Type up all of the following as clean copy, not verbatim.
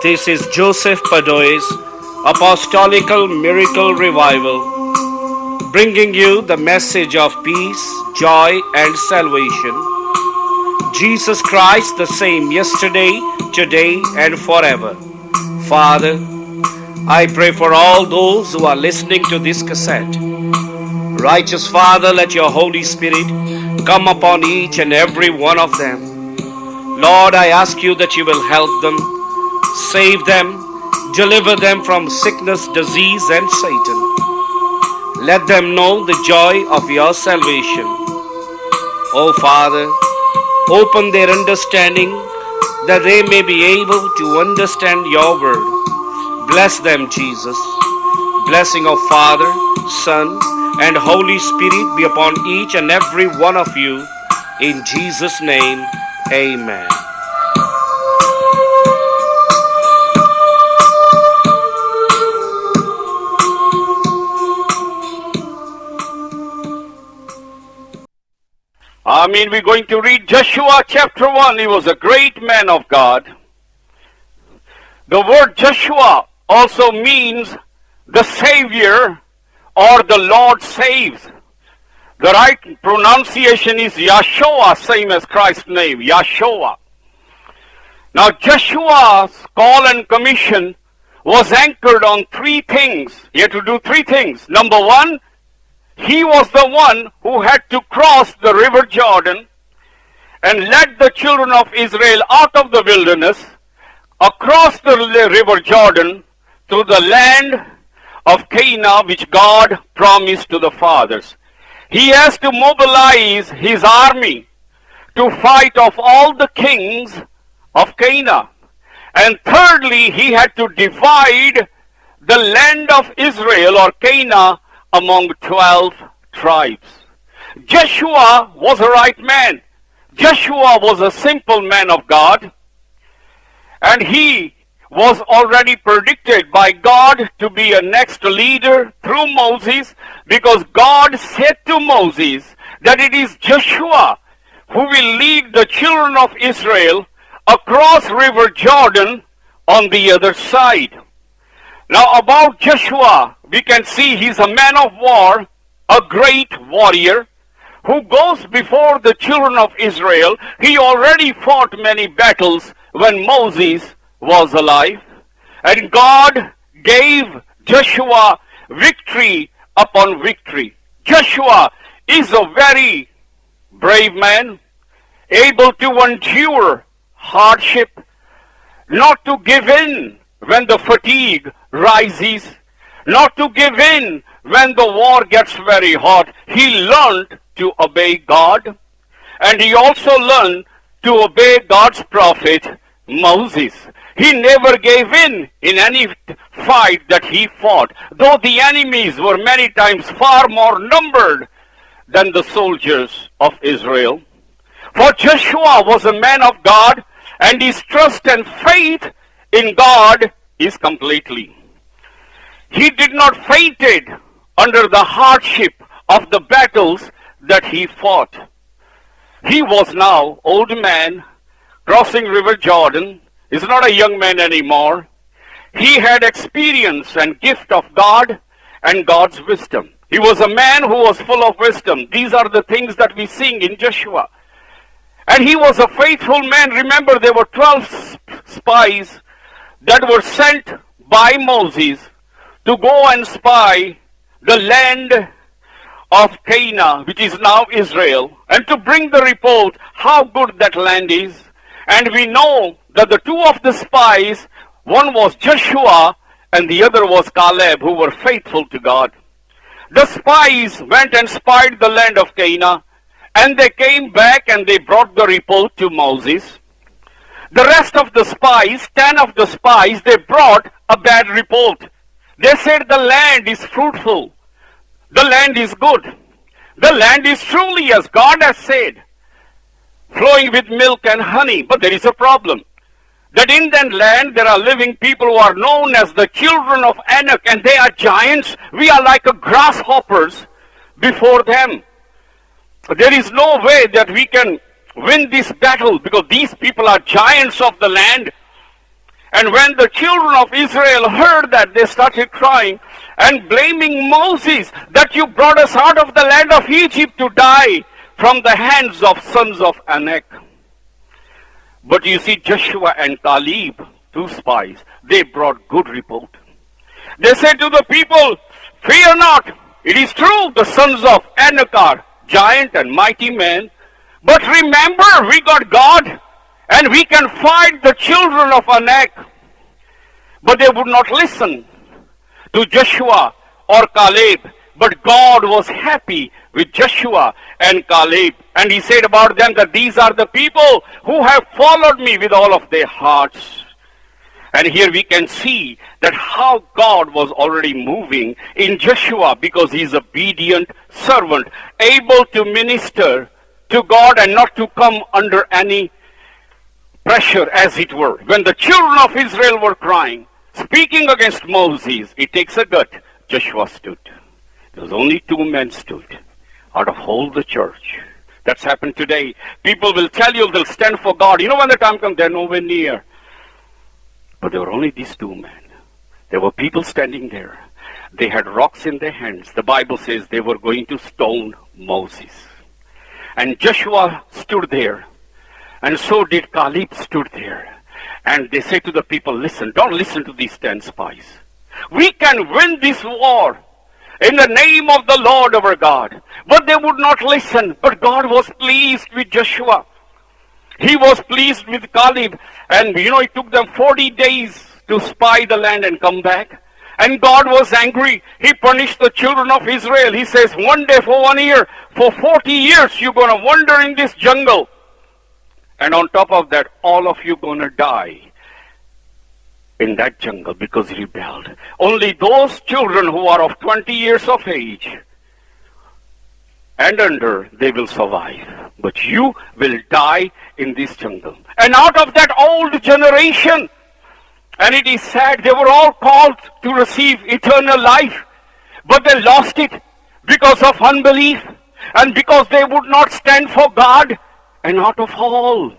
This is Joseph Padoy's Apostolical Miracle Revival, bringing you the message of peace, joy, and salvation. Jesus Christ, the same yesterday, today, and forever. Father, I pray for all those who are listening to this cassette. Righteous Father, let your Holy Spirit come upon each and every one of them. Lord, I ask you that you will help them, save them, deliver them from sickness, disease, and Satan. Let them know the joy of your salvation. Oh Father, open their understanding that they may be able to understand your word. Bless them, Jesus. Blessing of Father, Son, and Holy Spirit be upon each and every one of you. In Jesus' name, amen. We're going to read Joshua chapter 1. He was a great man of God. The word Joshua also means the Savior or the Lord saves. The right pronunciation is Yahshua, same as Christ's name, Yahshua. Now Joshua's call and commission was anchored on three things. He had to do three things. Number one, he was the one who had to cross the river Jordan and led the children of Israel out of the wilderness, across the river Jordan, to the land of Canaan, which God promised to the fathers. He has to mobilize his army to fight off all the kings of Canaan. And thirdly, he had to divide the land of Israel or Canaan among 12 tribes. Joshua was a right man. Joshua was a simple man of God, and he was already predicted by God to be a next leader through Moses, because God said to Moses that it is Joshua who will lead the children of Israel across river Jordan on the other side. Now about Joshua, we can see he's a man of war, a great warrior, who goes before the children of Israel. He already fought many battles when Moses was alive, and God gave Joshua victory upon victory. Joshua is a very brave man, able to endure hardship, not to give in when the fatigue rises, not to give in when the war gets very hot. He learned to obey God, and he also learned to obey God's prophet Moses. He never gave in any fight that he fought, though the enemies were many times far more numbered than the soldiers of Israel. For Joshua was a man of God, and his trust and faith in God is completely. He did not fainted under the hardship of the battles that he fought. He was now old man crossing river Jordan. He's not a young man anymore. He had experience and gift of God and God's wisdom. He was a man who was full of wisdom. These are the things that we sing in Joshua. And he was a faithful man. Remember, there were 12 spies that were sent by Moses to go and spy the land of Canaan, which is now Israel, and to bring the report how good that land is. And we know that the two of the spies, one was Joshua and the other was Caleb, who were faithful to God. The spies went and spied the land of Canaan, and they came back and they brought the report to Moses. The rest of the spies, 10 of the spies, they brought a bad report. They said the land is fruitful. The land is good. The land is truly as God has said, flowing with milk and honey. But there is a problem. That in that land there are living people who are known as the children of Anak, and they are giants. We are like grasshoppers before them. There is no way that we can win this battle, because these people are giants of the land. And when the children of Israel heard that, they started crying and blaming Moses that you brought us out of the land of Egypt to die from the hands of sons of Anak. But you see, Joshua and Caleb, two spies, they brought good report. They said to the people, fear not, it is true the sons of Anak are giant and mighty men, but remember we got God and we can fight the children of Anak. But they would not listen to Joshua or Caleb, but God was happy with Joshua and Caleb. And he said about them that these are the people who have followed me with all of their hearts. And here we can see that how God was already moving in Joshua because he is an obedient servant, able to minister to God and not to come under any pressure, as it were. When the children of Israel were crying, speaking against Moses, it takes a gut. Joshua stood. There was only two men stood out of whole the church. That's happened today. People will tell you they'll stand for God. You know, when the time comes, they're nowhere near. But there were only these two men. There were people standing there. They had rocks in their hands. The Bible says they were going to stone Moses. And Joshua stood there. And so did Caleb stood there. And they say to the people, listen, don't listen to these 10 spies. We can win this war in the name of the Lord our God. But they would not listen. But God was pleased with Joshua. He was pleased with Caleb. And you know, it took them 40 days to spy the land and come back. And God was angry. He punished the children of Israel. He says, one day for 1 year, for 40 years, you're going to wander in this jungle. And on top of that, all of you going to die in that jungle because you rebelled. Only those children who are of 20 years of age and under, they will survive. But you will die in this jungle. And out of that old generation, and it is sad, they were all called to receive eternal life, but they lost it because of unbelief and because they would not stand for God. And out of all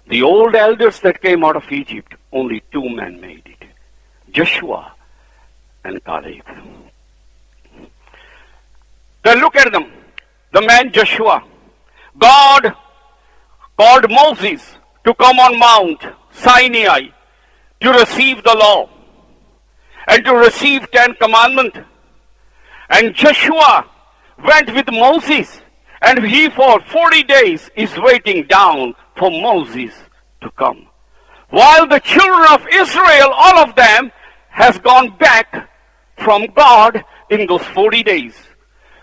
the old elders that came out of Egypt, only two men made it, Joshua and Caleb. Then look at them. The man Joshua. God called Moses to come on Mount Sinai to receive the law and to receive 10 commandments. And Joshua went with Moses, and he for 40 days is waiting down for Moses to come. While the children of Israel, all of them, has gone back from God in those 40 days.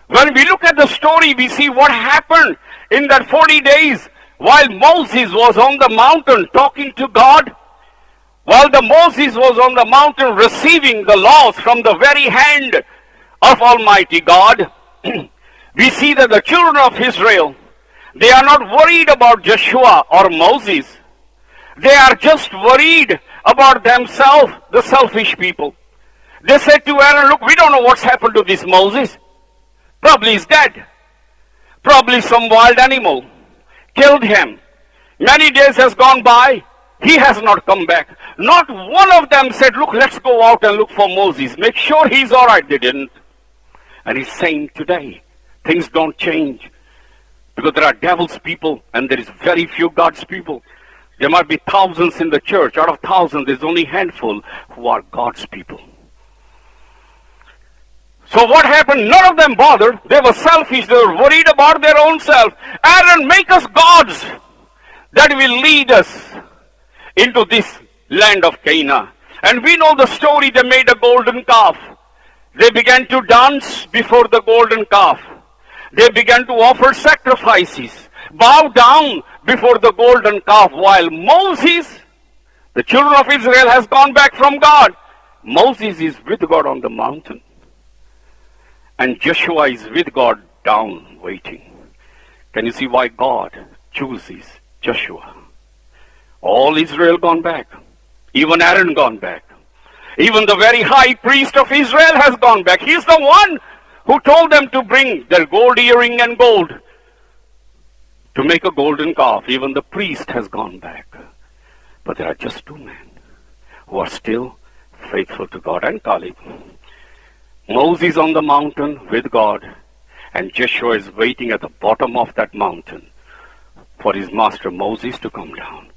When we look at the story, we see what happened in that 40 days while Moses was on the mountain talking to God. While Moses was on the mountain receiving the laws from the very hand of Almighty God, we see that the children of Israel, they are not worried about Joshua or Moses. They are just worried about themselves, the selfish people. They said to Aaron, look, we don't know what's happened to this Moses. Probably he's dead. Probably some wild animal killed him. Many days has gone by. He has not come back. Not one of them said, look, let's go out and look for Moses. Make sure he's all right. They didn't. And he's saying today, things don't change. Because there are devil's people and there is very few God's people. There might be thousands in the church. Out of thousands, there's only a handful who are God's people. So what happened? None of them bothered. They were selfish. They were worried about their own self. Aaron, make us gods that will lead us into this land of Canaan. And we know the story. They made a golden calf. They began to dance before the golden calf. They began to offer sacrifices, bow down before the golden calf, while Moses, the children of Israel, has gone back from God. Moses is with God on the mountain. And Joshua is with God down waiting. Can you see why God chooses Joshua? All Israel gone back. Even Aaron gone back. Even the very high priest of Israel has gone back. He's the one who told them to bring their gold earring and gold to make a golden calf. Even the priest has gone back. But there are just two men who are still faithful to God. And Caleb. Moses on the mountain with God, and Joshua is waiting at the bottom of that mountain for his master Moses to come down.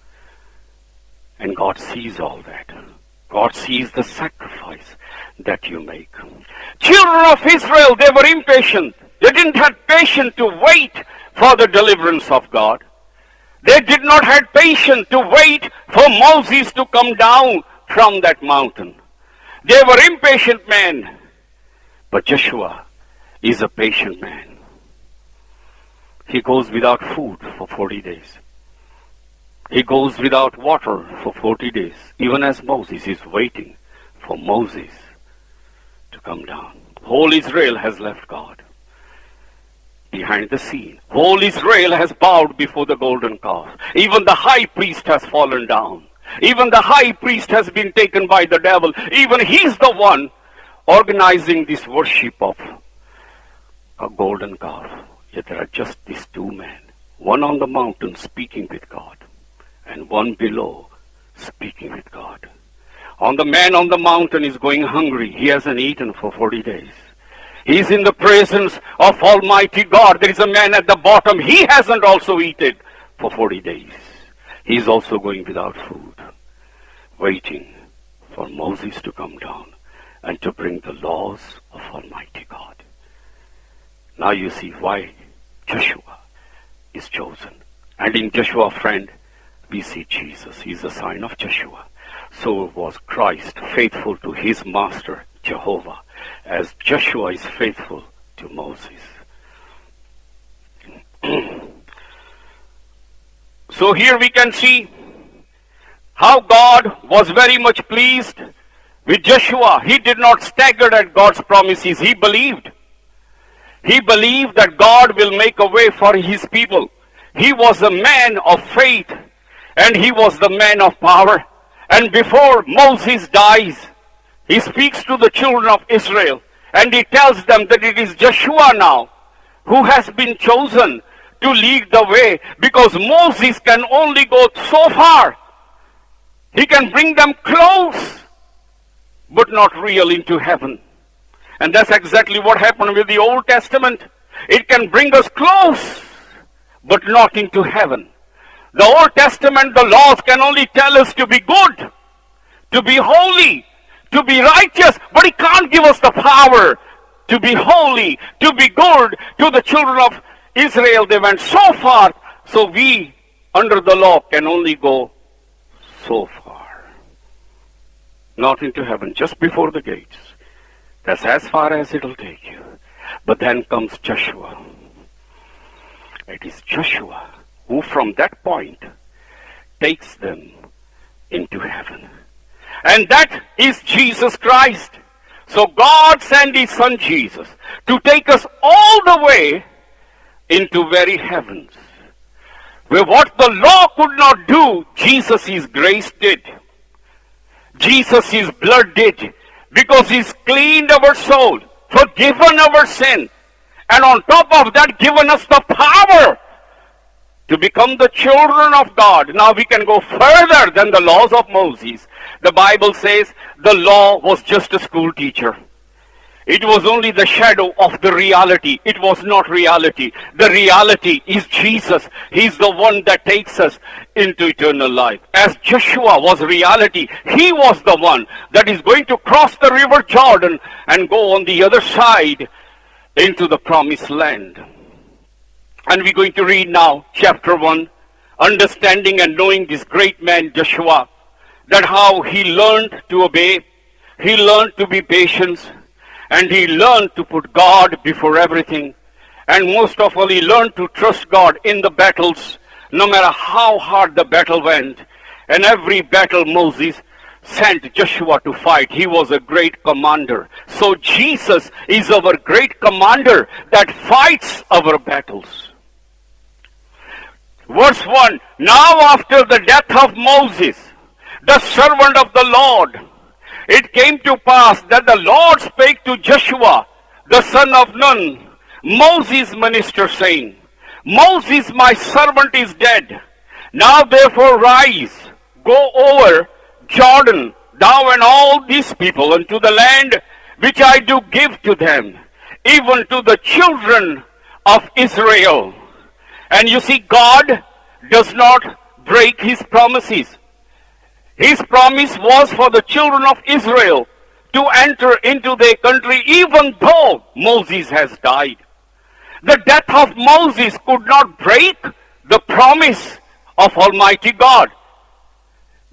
And God sees all that. God sees the sacrifice that you make. Children of Israel, they were impatient. They didn't have patience to wait for the deliverance of God. They did not have patience to wait for Moses to come down from that mountain. They were impatient men. But Joshua is a patient man. He goes without food for 40 days. He goes without water for 40 days, even as Moses is waiting for Moses to come down. Whole Israel has left God behind the scene. Whole Israel has bowed before the golden calf. Even the high priest has fallen down. Even the high priest has been taken by the devil. Even he's the one organizing this worship of a golden calf. Yet there are just these two men, one on the mountain speaking with God, and one below speaking with God. The man on the mountain is going hungry. He hasn't eaten for 40 days. He's in the presence of Almighty God. There is a man at the bottom. He hasn't also eaten for 40 days. He's also going without food, waiting for Moses to come down and to bring the laws of Almighty God. Now you see why Joshua is chosen. And in Joshua, friend, we see Jesus. He's a sign of Joshua. So was Christ faithful to his master, Jehovah, as Joshua is faithful to Moses. So here we can see how God was very much pleased with Joshua. He did not stagger at God's promises. He believed. He believed that God will make a way for his people. He was a man of faith, and he was the man of power. And before Moses dies, he speaks to the children of Israel, and he tells them that it is Joshua now who has been chosen to lead the way, because Moses can only go so far. He can bring them close, but not real into heaven. And that's exactly what happened with the Old Testament. It can bring us close, but not into heaven. The Old Testament, the laws can only tell us to be good, to be holy, to be righteous, but it can't give us the power to be holy, to be good. To the children of Israel, they went so far, so we, under the law, can only go so far. Not into heaven, just before the gates. That's as far as it'll take you. But then comes Joshua. It is Joshua who from that point takes them into heaven. And that is Jesus Christ. So God sent his son Jesus to take us all the way into very heavens. Where what the law could not do, Jesus' grace did. Jesus' blood did. Because he's cleaned our soul, forgiven our sin, and on top of that given us the power to become the children of God. Now we can go further than the laws of Moses. The Bible says the law was just a school teacher. It was only the shadow of the reality. It was not reality. The reality is Jesus. He's the one that takes us into eternal life. As Joshua was reality, he was the one that is going to cross the river Jordan and go on the other side into the promised land. And we're going to read now chapter 1, understanding and knowing this great man Joshua, that how he learned to obey, he learned to be patient, and he learned to put God before everything. And most of all, he learned to trust God in the battles, no matter how hard the battle went. And every battle Moses sent Joshua to fight. He was a great commander. So Jesus is our great commander that fights our battles. Verse 1, now after the death of Moses, the servant of the Lord, it came to pass that the Lord spake to Joshua, the son of Nun, Moses' minister, saying, Moses, my servant, is dead. Now therefore rise, go over Jordan, thou and all these people unto the land which I do give to them, even to the children of Israel. And you see, God does not break his promises. His promise was for the children of Israel to enter into their country even though Moses has died. The death of Moses could not break the promise of Almighty God.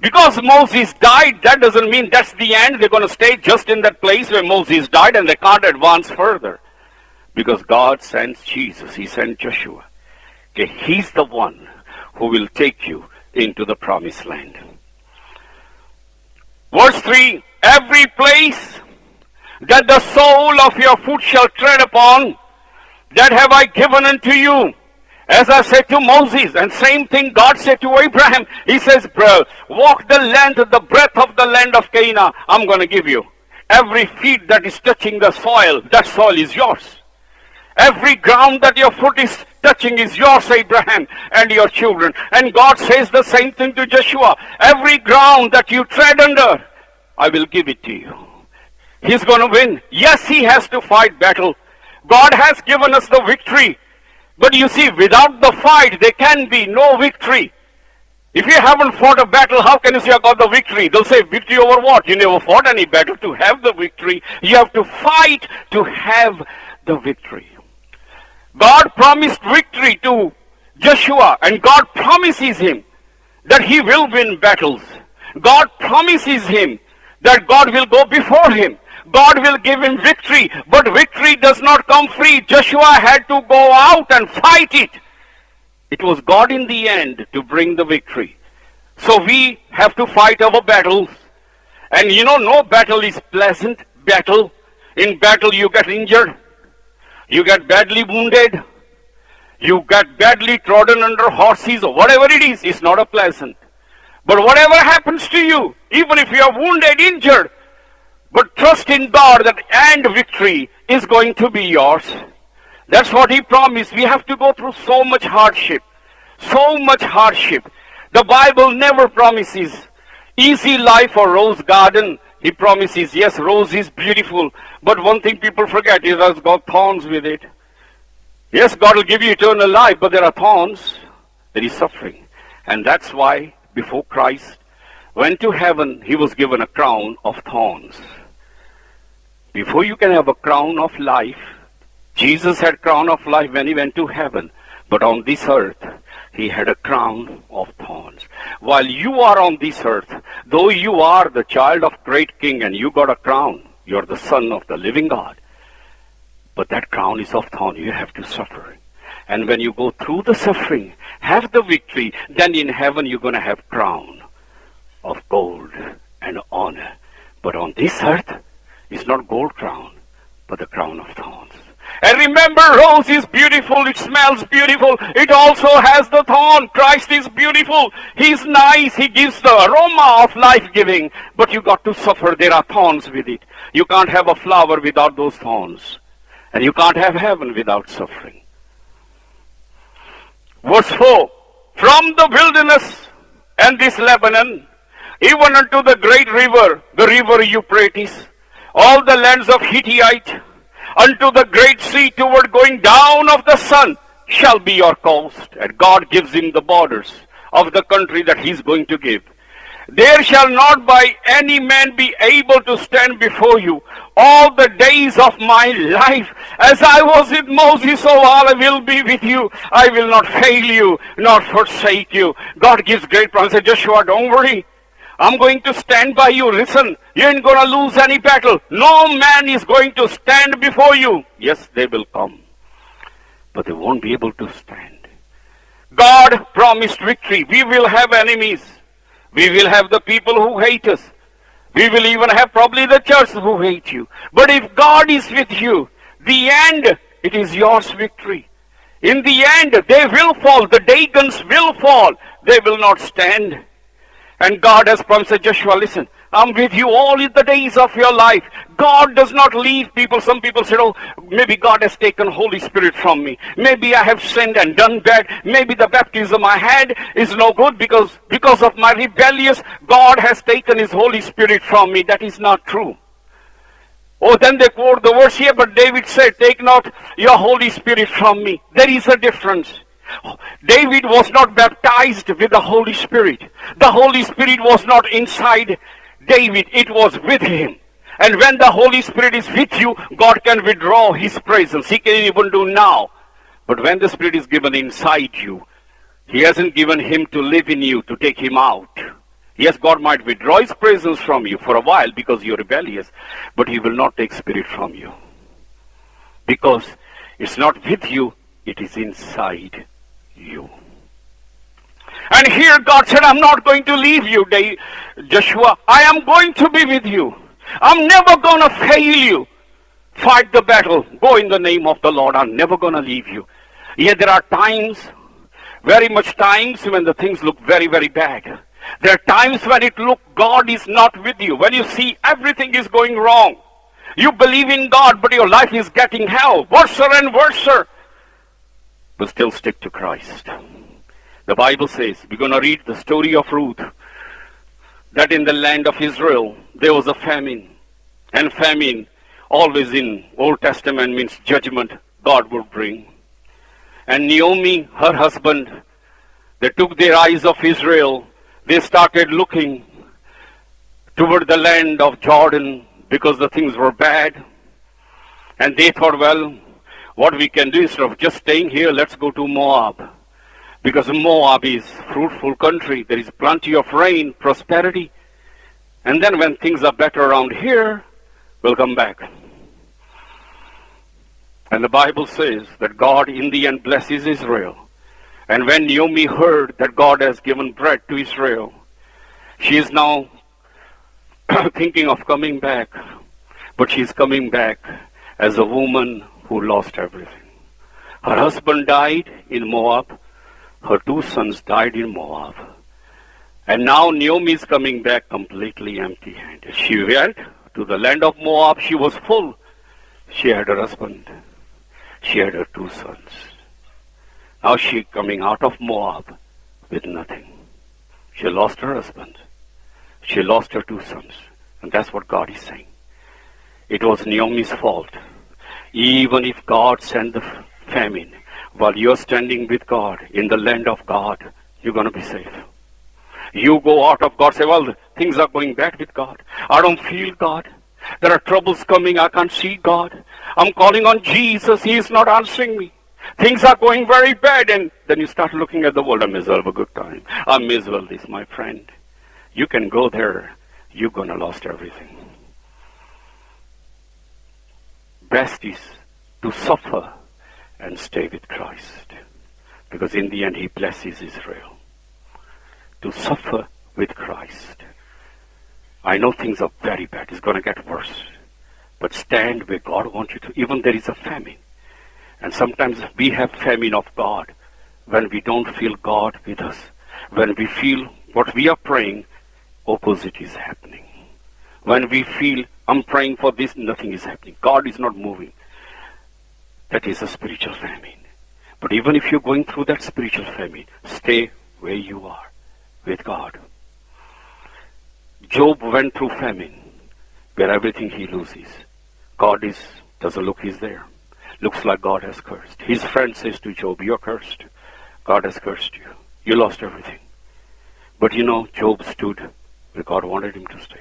Because Moses died, that doesn't mean that's the end. They're going to stay just in that place where Moses died and they can't advance further. Because God sends Jesus. He sent Joshua. Okay, he's the one who will take you into the promised land. Verse 3, every place that the sole of your foot shall tread upon, that have I given unto you. As I said to Moses, and same thing God said to Abraham. He says, walk the length, the breadth of the land of Canaan, I'm going to give you. Every feet that is touching the soil, that soil is yours. Every ground that your foot is touching is yours, Abraham, and your children. And God says the same thing to Joshua. Every ground that you tread under, I will give it to you. He's going to win. Yes, he has to fight battle. God has given us the victory. But you see, without the fight, there can be no victory. If you haven't fought a battle, how can you say I got the victory? They'll say, victory over what? You never fought any battle to have the victory. You have to fight to have the victory. God promised victory to Joshua, and God promises him that he will win battles. God promises him that God will go before him. God will give him victory, but victory does not come free. Joshua had to go out and fight it. It was God in the end to bring the victory. So we have to fight our battles. And you know, no battle is pleasant battle. In battle you get injured. You get badly wounded. You get badly trodden under horses or whatever it is. It's not a pleasant. But whatever happens to you, even if you are wounded, injured, but trust in God that end victory is going to be yours. That's what he promised. We have to go through so much hardship. So much hardship. The Bible never promises easy life or rose garden. He promises, yes, rose is beautiful. But one thing people forget, it has got thorns with it. Yes, God will give you eternal life, but there are thorns. There is suffering. And that's why before Christ went to heaven, he was given a crown of thorns. Before you can have a crown of life, Jesus had crown of life when he went to heaven. But on this earth, he had a crown of thorns. While you are on this earth, though you are the child of great king and you got a crown, you're the son of the living God. But that crown is of thorns. You have to suffer. And when you go through the suffering, have the victory, then in heaven you're going to have crown of gold and honor. But on this earth, it's not gold crown, but the crown of thorns. And remember, rose is beautiful, it smells beautiful, it also has the thorn. Christ is beautiful, he's nice, he gives the aroma of life-giving, but you got to suffer, there are thorns with it. You can't have a flower without those thorns, and you can't have heaven without suffering. Verse 4, from the wilderness and this Lebanon, even unto the great river, the river Euphrates, all the lands of Hittite, unto the great sea toward going down of the sun shall be your coast. And God gives him the borders of the country that he's going to give. There shall not by any man be able to stand before you all the days of my life. As I was with Moses, so I will be with you. I will not fail you, nor forsake you. God gives great promise. Joshua, don't worry. I'm going to stand by you. Listen, you ain't going to lose any battle. No man is going to stand before you. Yes, they will come, but they won't be able to stand. God promised victory. We will have enemies. We will have the people who hate us. We will even have probably the church who hate you. But if God is with you, the end, it is yours victory. In the end, they will fall. The Dagons will fall. They will not stand. And God has promised Joshua, listen, I'm with you all in the days of your life. God does not leave people. Some people say, oh, maybe God has taken Holy Spirit from me. Maybe I have sinned and done bad. Maybe the baptism I had is no good because of my rebellious, God has taken His Holy Spirit from me. That is not true. Oh, then they quote the verse here, but David said, take not your Holy Spirit from me. There is a difference. David was not baptized with the Holy Spirit. The Holy Spirit was not inside David. It was with him. And when the Holy Spirit is with you, God can withdraw His presence. He can even do now. But when the Spirit is given inside you, He hasn't given Him to live in you, to take Him out. Yes, God might withdraw His presence from you for a while because you're rebellious, but He will not take Spirit from you. Because it's not with you, it is inside you. And here God said, I'm not going to leave you, Joshua. I am going to be with you. I'm never going to fail you. Fight the battle. Go in the name of the Lord. I'm never going to leave you. Yet there are times, very much times, when the things look very, very bad. There are times when it looks God is not with you. When you see everything is going wrong. You believe in God, but your life is getting hell. Worse and worse. But still stick to Christ. The Bible says, we're going to read the story of Ruth, that in the land of Israel, there was a famine. And famine, always in Old Testament, means judgment God would bring. And Naomi, her husband, they took their eyes of Israel. They started looking toward the land of Jordan because the things were bad. And they thought, well, what we can do instead of just staying here, let's go to Moab. Because Moab is a fruitful country. There is plenty of rain, prosperity. And then when things are better around here, we'll come back. And the Bible says that God in the end blesses Israel. And when Naomi heard that God has given bread to Israel, she is now thinking of coming back. But she is coming back as a woman who lost everything. Her husband died in Moab. Her 2 sons died in Moab. And now Naomi is coming back completely empty-handed. She went to the land of Moab. She was full. She had her husband. She had her 2 sons. Now she coming out of Moab with nothing. She lost her husband. She lost her 2 sons. And that's what God is saying. It was Naomi's fault. Even if God sent the famine, while you're standing with God in the land of God, you're going to be safe. You go out of God, say, well, things are going bad with God. I don't feel God. There are troubles coming. I can't see God. I'm calling on Jesus. He is not answering me. Things are going very bad. And then you start looking at the world. I may as well have a good time. I may as well this, my friend. You can go there. You're going to lose everything. Best is to suffer and stay with Christ. Because in the end, He blesses Israel. To suffer with Christ. I know things are very bad. It's going to get worse. But stand where God wants you to. Even there is a famine. And sometimes we have famine of God when we don't feel God with us. When we feel what we are praying, opposite is happening. When we feel, I'm praying for this, nothing is happening. God is not moving. That is a spiritual famine. But even if you're going through that spiritual famine, stay where you are with God. Job went through famine, where everything he loses. God doesn't look, He's there. Looks like God has cursed. His friend says to Job, you're cursed. God has cursed you. You lost everything. But Job stood where God wanted him to stay.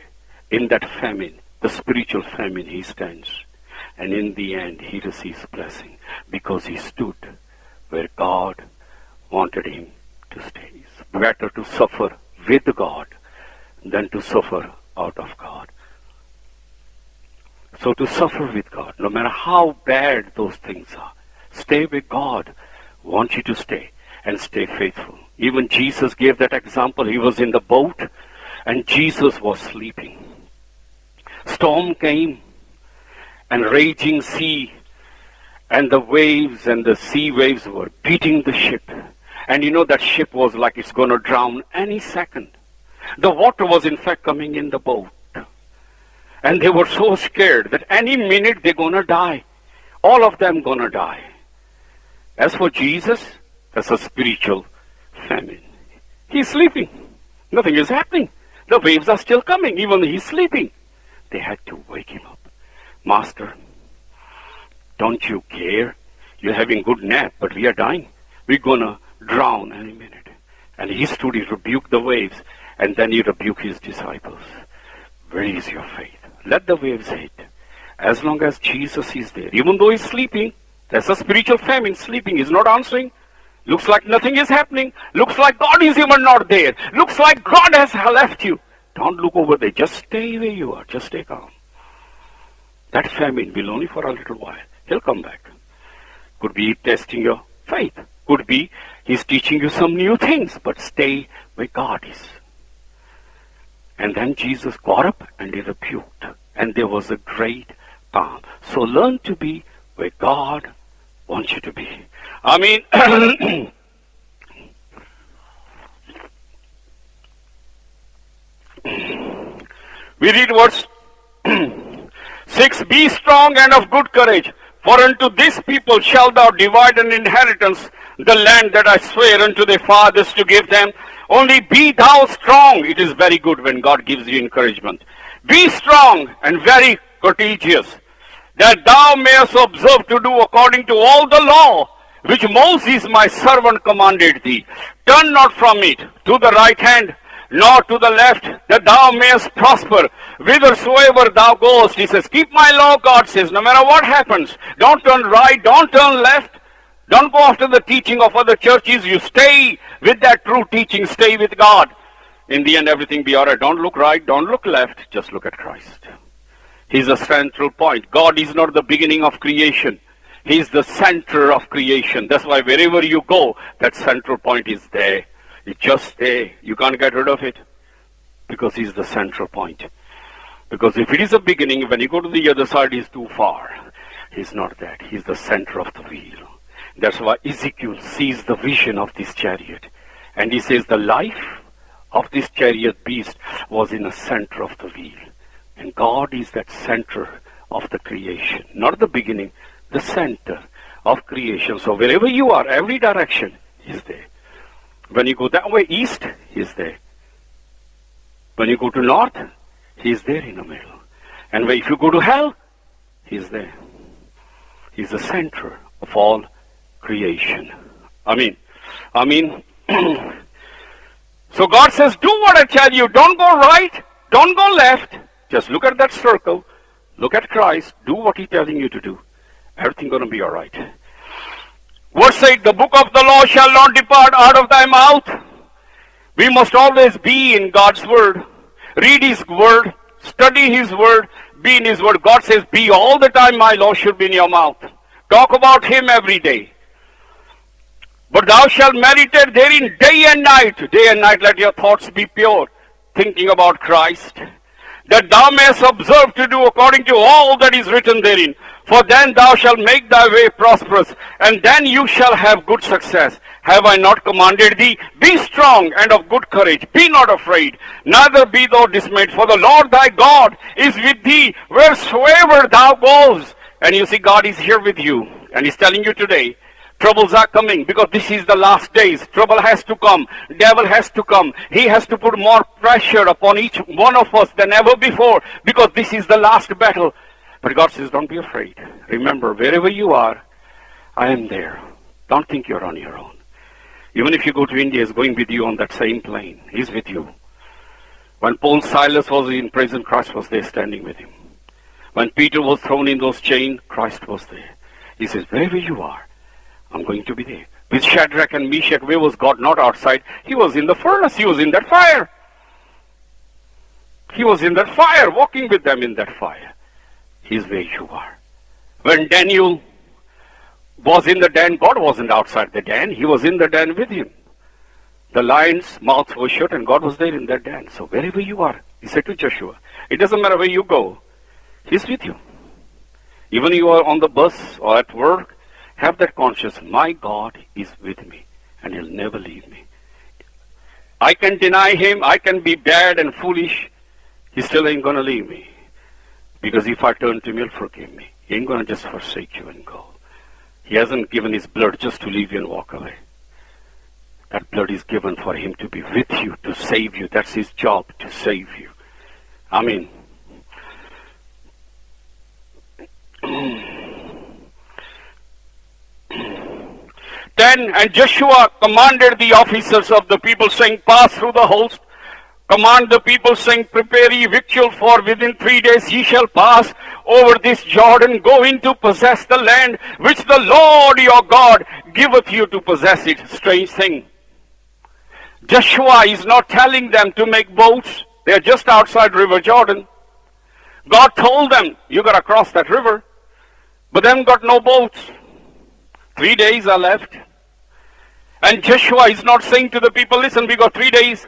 In that famine, the spiritual famine, he stands. And in the end, he receives blessing because he stood where God wanted him to stay. It's better to suffer with God than to suffer out of God. So to suffer with God, no matter how bad those things are, stay with God. Want you to stay and stay faithful. Even Jesus gave that example. He was in the boat and Jesus was sleeping. Storm came and raging sea and the waves and the sea waves were beating the ship. And that ship was like it's going to drown any second. The water was in fact coming in the boat. And they were so scared that any minute they're going to die. All of them going to die. As for Jesus, that's a spiritual famine. He's sleeping. Nothing is happening. The waves are still coming, even though he's sleeping. They had to wake him up. Master, don't you care? You're having good nap, but we are dying. We're going to drown any minute. And he stood, he rebuked the waves, and then he rebuked his disciples. Where is your faith? Let the waves hit. As long as Jesus is there, even though he's sleeping, that's a spiritual famine. Sleeping, he's not answering. Looks like nothing is happening. Looks like God is even not there. Looks like God has left you. Don't look over there. Just stay where you are. Just stay calm. That famine will only for a little while. He'll come back. Could be testing your faith. Could be he's teaching you some new things. But stay where God is. And then Jesus got up and he rebuked. And there was a great calm. So learn to be where God wants you to be. I mean, we read verse 6, Be strong and of good courage, for unto this people shalt thou divide an inheritance, the land that I swear unto their fathers to give them. Only be thou strong. It is very good when God gives you encouragement. Be strong and very courageous, that thou mayest observe to do according to all the law which Moses my servant commanded thee. Turn not from it to the right hand, nor to the left, that thou mayest prosper whithersoever thou goest. He says, keep my law, God says, no matter what happens. Don't turn right, don't turn left. Don't go after the teaching of other churches. You stay with that true teaching. Stay with God. In the end, everything be all right. Don't look right, don't look left. Just look at Christ. He's the central point. God is not the beginning of creation. He's the center of creation. That's why wherever you go, that central point is there. It's just there. You can't get rid of it. Because he's the central point. Because if it is a beginning, when you go to the other side, he's too far. He's not that. He's the center of the wheel. That's why Ezekiel sees the vision of this chariot. And he says the life of this chariot beast was in the center of the wheel. And God is that center of the creation. Not the beginning, the center of creation. So wherever you are, every direction, He's there. When you go that way east, He's there. When you go to north, He's there in the middle. And if you go to hell, He's there. He's the center of all creation. I mean, so God says, do what I tell you. Don't go right. Don't go left. Just look at that circle. Look at Christ. Do what He's telling you to do. Everything's going to be all right. Verse 8, the book of the law shall not depart out of thy mouth. We must always be in God's word. Read His word. Study His word. Be in His word. God says, be all the time, my law should be in your mouth. Talk about Him every day. But thou shalt meditate therein day and night. Day and night let your thoughts be pure, thinking about Christ, that thou mayest observe to do according to all that is written therein. For then thou shalt make thy way prosperous, and then you shall have good success. Have I not commanded thee? Be strong and of good courage. Be not afraid, neither be thou dismayed. For the Lord thy God is with thee wheresoever thou goest. And you see, God is here with you. And He's telling you today, troubles are coming because this is the last days. Trouble has to come. Devil has to come. He has to put more pressure upon each one of us than ever before because this is the last battle. But God says, don't be afraid. Remember, wherever you are, I am there. Don't think you're on your own. Even if you go to India, He's going with you on that same plane. He's with you. When Paul Silas was in prison, Christ was there standing with him. When Peter was thrown in those chains, Christ was there. He says, wherever you are, I'm going to be there. With Shadrach and Meshach, where was God? Not outside. He was in the furnace. He was in that fire. He was in that fire, walking with them in that fire. He's where you are. When Daniel was in the den, God wasn't outside the den. He was in the den with him. The lion's mouth was shut and God was there in that den. So wherever you are, He said to Joshua, it doesn't matter where you go. He's with you. Even you are on the bus or at work, have that conscience, my God is with me and He'll never leave me. I can deny Him, I can be bad and foolish, He still ain't going to leave me. Because if I turn to him, he'll forgive me. He ain't going to just forsake you and go. He hasn't given his blood just to leave you and walk away. That blood is given for him to be with you, to save you. That's his job, to save you. Amen. Then, and Joshua commanded the officers of the people, saying, pass through the host. Command the people, saying, prepare ye victual, for within 3 days ye shall pass over this Jordan, go in to possess the land which the Lord your God giveth you to possess it. Strange thing. Joshua is not telling them to make boats. They are just outside River Jordan. God told them, you got to cross that river. But them got no boats. 3 days are left. And Joshua is not saying to the people, listen, we got 3 days.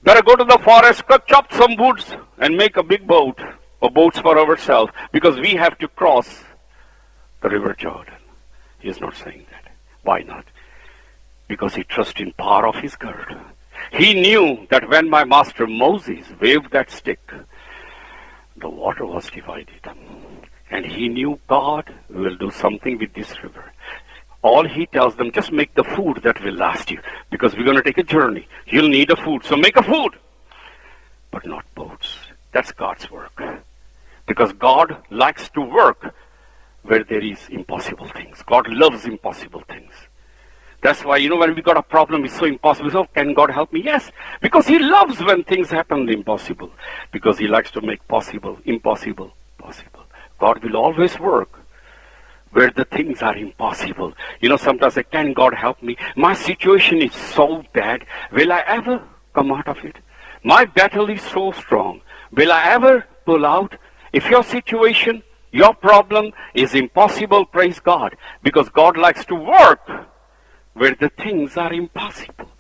Better go to the forest, chop some woods, and make a big boat, or boats for ourselves, because we have to cross the River Jordan. He is not saying that. Why not? Because he trusts in power of his God. He knew that when my master Moses waved that stick, the water was divided. And he knew God will do something with this river. All he tells them, just make the food that will last you. Because we're going to take a journey. You'll need a food. So make a food. But not boats. That's God's work. Because God likes to work where there is impossible things. God loves impossible things. That's why, when we got a problem, it's so impossible. So, can God help me? Yes. Because he loves when things happen impossible. Because he likes to make possible, impossible, possible. God will always work where the things are impossible. Sometimes I say, can God help me? My situation is so bad. Will I ever come out of it? My battle is so strong. Will I ever pull out? If your situation, your problem is impossible, praise God. Because God likes to work where the things are impossible.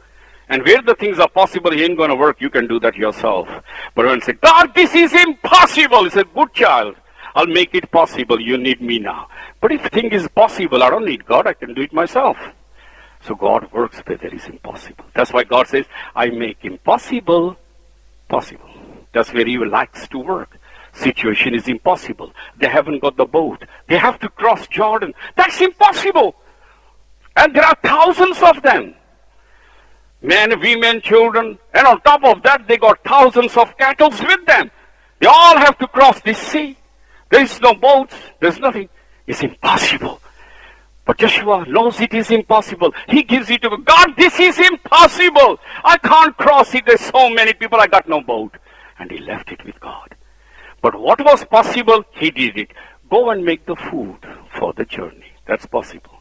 And where the things are possible, he ain't going to work. You can do that yourself. But when you say, God, this is impossible, he said, good child. I'll make it possible. You need me now. But if thing is possible, I don't need God. I can do it myself. So God works where there is impossible. That's why God says, I make impossible possible. That's where he likes to work. Situation is impossible. They haven't got the boat. They have to cross Jordan. That's impossible. And there are thousands of them. Men, women, children. And on top of that, they got thousands of cattle with them. They all have to cross this sea. There is no boats. There's nothing. It's impossible. But Joshua knows it is impossible. He gives it to God. This is impossible. I can't cross it. There's so many people. I got no boat. And he left it with God. But what was possible, he did it. Go and make the food for the journey. That's possible.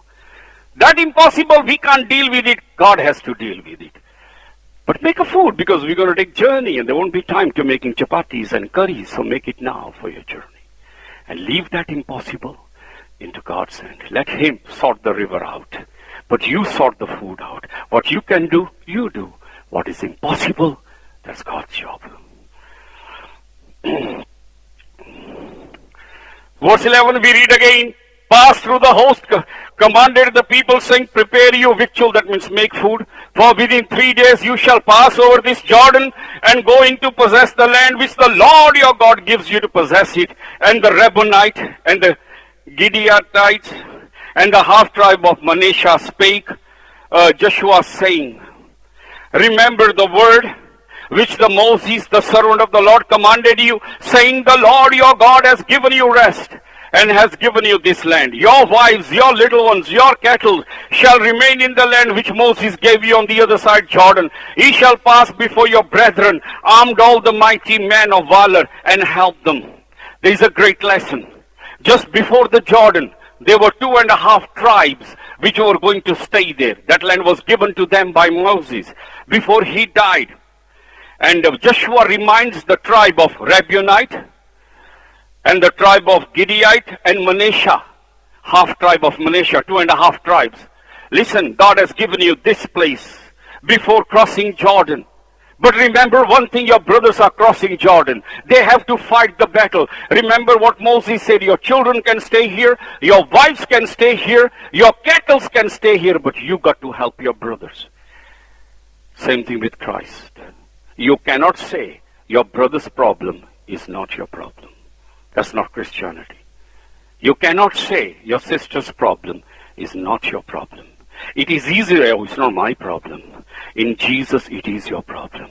That impossible, we can't deal with it. God has to deal with it. But make a food, because we're going to take journey and there won't be time to making chapatis and curries. So make it now for your journey. And leave that impossible into God's hand. Let him sort the river out. But you sort the food out. What you can do, you do. What is impossible, that's God's job. Verse 11, we read again. Pass through the host, commanded the people, saying, prepare you victual, that means make food. For within 3 days you shall pass over this Jordan and go in to possess the land which the Lord your God gives you to possess it. And the Reubenites and the Gideonites and the half tribe of Manasseh spake Joshua, saying, remember the word which the Moses, the servant of the Lord, commanded you, saying, the Lord your God has given you rest, and has given you this land. Your wives, your little ones, your cattle shall remain in the land which Moses gave you on the other side Jordan. Ye shall pass before your brethren, armed all the mighty men of valor, and help them. There is a great lesson. Just before the Jordan, there were 2.5 tribes which were going to stay there. That land was given to them by Moses before he died. And Joshua reminds the tribe of Reubenites, and the tribe of Gideonite and Manasseh, half tribe of Manasseh, 2.5 tribes. Listen, God has given you this place before crossing Jordan. But remember one thing, your brothers are crossing Jordan. They have to fight the battle. Remember what Moses said, your children can stay here, your wives can stay here, your cattle can stay here, but you got to help your brothers. Same thing with Christ. You cannot say your brother's problem is not your problem. That's not Christianity. You cannot say your sister's problem is not your problem. It is easier, oh, it's not my problem. In Jesus, it is your problem.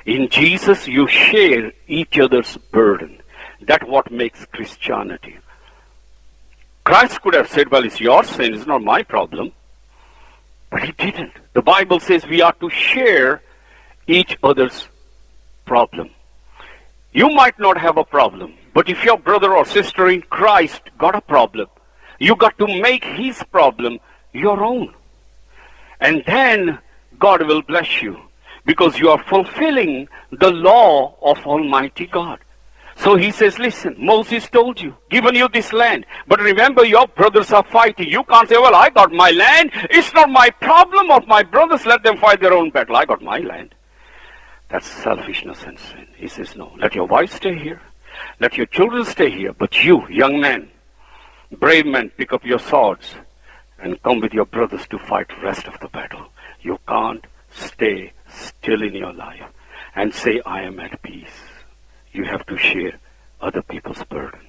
In Jesus, you share each other's burden. That's what makes Christianity. Christ could have said, well, it's your sin, it's not my problem. But he didn't. The Bible says we are to share each other's problem. You might not have a problem, but if your brother or sister in Christ got a problem, you got to make his problem your own. And then God will bless you because you are fulfilling the law of Almighty God. So he says, listen, Moses told you, given you this land. But remember, your brothers are fighting. You can't say, well, I got my land. It's not my problem of my brothers. Let them fight their own battle. I got my land. That's selfishness and sin. He says, no, let your wife stay here. Let your children stay here. But you, young men, brave men, pick up your swords and come with your brothers to fight the rest of the battle. You can't stay still in your life and say, I am at peace. You have to share other people's burden.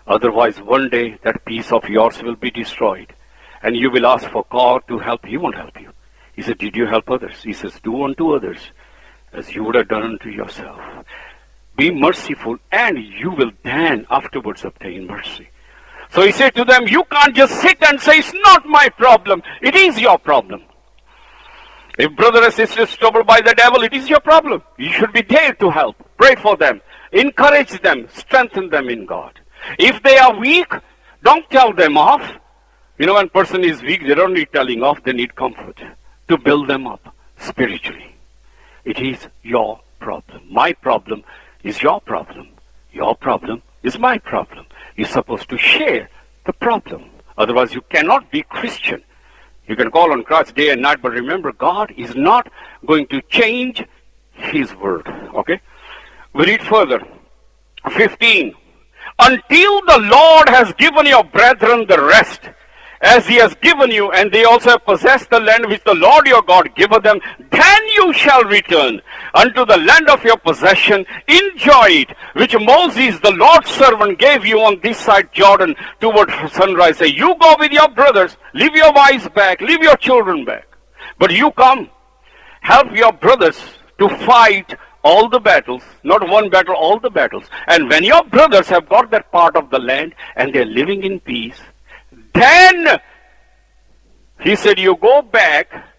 Otherwise, one day that peace of yours will be destroyed and you will ask for God to help. He won't help you. He said, did you help others? He says, do unto others as you would have done unto yourself. Be merciful and you will then afterwards obtain mercy. So he said to them, you can't just sit and say, it's not my problem. It is your problem. If brother and sister is troubled by the devil, it is your problem. You should be there to help. Pray for them. Encourage them. Strengthen them in God. If they are weak, don't tell them off. You know, when a person is weak, they don't need telling off. They need comfort to build them up spiritually. It is your problem. My problem is your problem. Your problem is my problem. You're supposed to share the problem. Otherwise, you cannot be Christian. You can call on Christ day and night, but remember, God is not going to change his word. Okay? We read further. 15. Until the Lord has given your brethren the rest, as he has given you, and they also have possessed the land which the Lord your God giveth them, then you shall return unto the land of your possession, enjoy it, which Moses, the Lord's servant, gave you on this side Jordan toward sunrise. Say, you go with your brothers, leave your wives back, leave your children back. But you come, help your brothers to fight all the battles, not one battle, all the battles. And when your brothers have got that part of the land and they're living in peace, then, he said, you go back.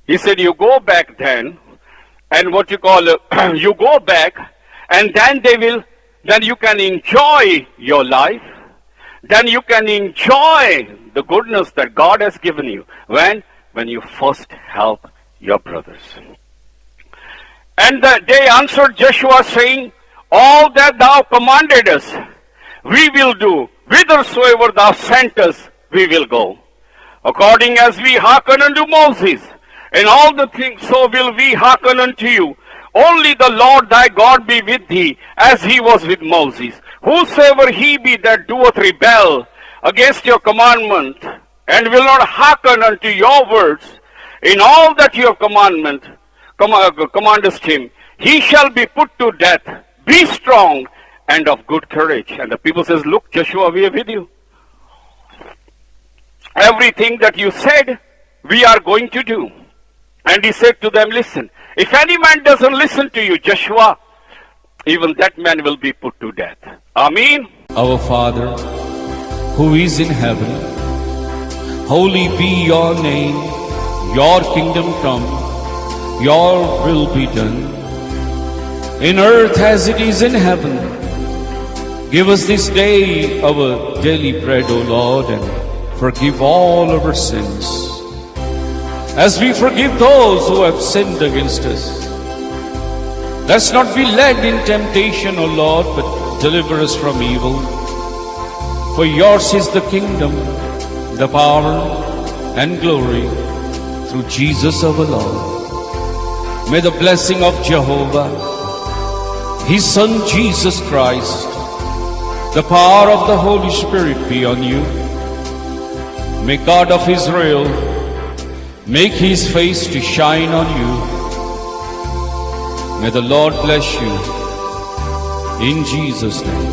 He said, you go back then, and what you call, you go back, and then then you can enjoy your life. Then you can enjoy the goodness that God has given you. When you first help your brothers. And they answered Joshua, saying, all that thou commanded us, we will do. Whithersoever thou sent us, we will go. According as we hearken unto Moses, and all the things, so will we hearken unto you. Only the Lord thy God be with thee, as he was with Moses. Whosoever he be that doeth rebel against your commandment, and will not hearken unto your words, in all that you have commandest him, he shall be put to death. Be strong and of good courage. And the people says, look, Joshua, we are with you. Everything that you said, we are going to do. And he said to them, listen, if any man doesn't listen to you, Joshua, even that man will be put to death. Amen. Our Father, who is in heaven, holy be your name, your kingdom come, your will be done, in earth as it is in heaven. Give us this day our daily bread, O Lord, and forgive all our sins, as we forgive those who have sinned against us. Let's not be led in temptation, O Lord, but deliver us from evil. For yours is the kingdom, the power, and glory, through Jesus our Lord. May the blessing of Jehovah, His Son Jesus Christ, the power of the Holy Spirit be on you. May God of Israel make His face to shine on you. May the Lord bless you in Jesus' name.